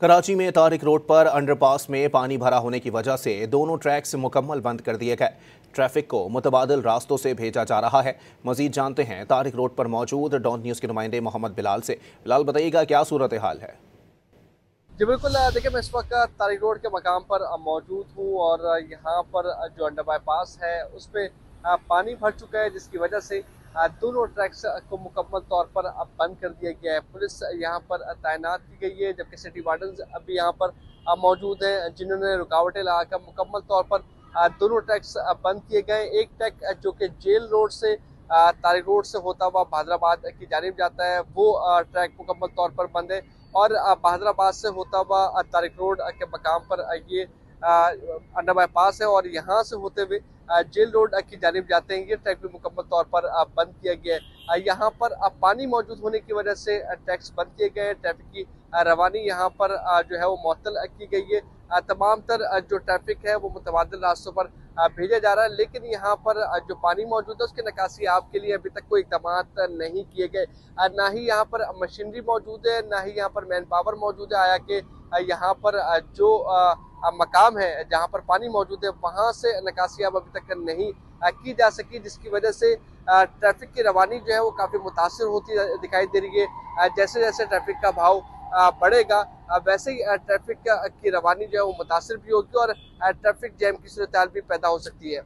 कराची में तारिक रोड पर अंडरपास में पानी भरा होने की वजह से दोनों ट्रैक्स मुकम्मल बंद कर दिए गए। ट्रैफिक को मुतबादिल रास्तों से भेजा जा रहा है। मजीद जानते हैं तारिक रोड पर मौजूद डॉन न्यूज़ के नुमाइंदे मोहम्मद बिलाल से। बिलाल, बताइएगा क्या सूरत हाल है। जी बिल्कुल। देखिए, मैं इस वक्त तारिक रोड के मकाम पर मौजूद हूँ और यहाँ पर जो अंडर बाईपास है उसमें पानी भर चुका है, जिसकी वजह से दोनों ट्रैक्स को मुकम्मल तौर पर अब बंद कर दिया गया है। पुलिस यहाँ पर तैनात की गई है, जबकि सिटी वार्डन अभी यहाँ पर मौजूद हैं, जिन्होंने रुकावटें लगाकर मुकम्मल तौर पर दोनों ट्रैक्स बंद किए गए। एक ट्रैक जो कि जेल रोड से तारिक रोड से होता हुआ बहादुराबाद की जानिब जाता है, वो ट्रैक मुकम्मल तौर पर बंद है। और बहादुराबाद से होता हुआ तारिक रोड के मकाम पर ये अंडर बाईपास है और यहाँ से होते हुए जेल रोड की जानिब जाते हैं। ये ट्रैक भी मुकम्मल तौर पर बंद किया गया है। यहाँ पर पानी मौजूद होने की वजह से ट्रैक्स बंद किए गए हैं। ट्रैफिक की रवानी यहाँ पर जो है वो मुअत्तल की गई है। तमाम तर जो ट्रैफिक है वो मुतबादिल रास्तों पर भेजा जा रहा है, लेकिन यहाँ पर जो पानी मौजूद है उसके निकासी आपके लिए अभी तक कोई इक़दामात नहीं किए गए। ना ही यहाँ पर मशीनरी मौजूद है, ना ही यहाँ पर मैन पावर मौजूद है। आया कि यहाँ पर जो मकाम है जहाँ पर पानी मौजूद है वहाँ से निकासी अब अभी तक नहीं की जा सकी, जिसकी वजह से ट्रैफिक की रवानी जो है वो काफ़ी मुतासिर होती दिखाई दे रही है। जैसे जैसे ट्रैफिक का भाव बढ़ेगा वैसे ही ट्रैफिक की रवानी जो है वो मुतासिर भी होगी और ट्रैफिक जैम की सूरत भी पैदा हो सकती है।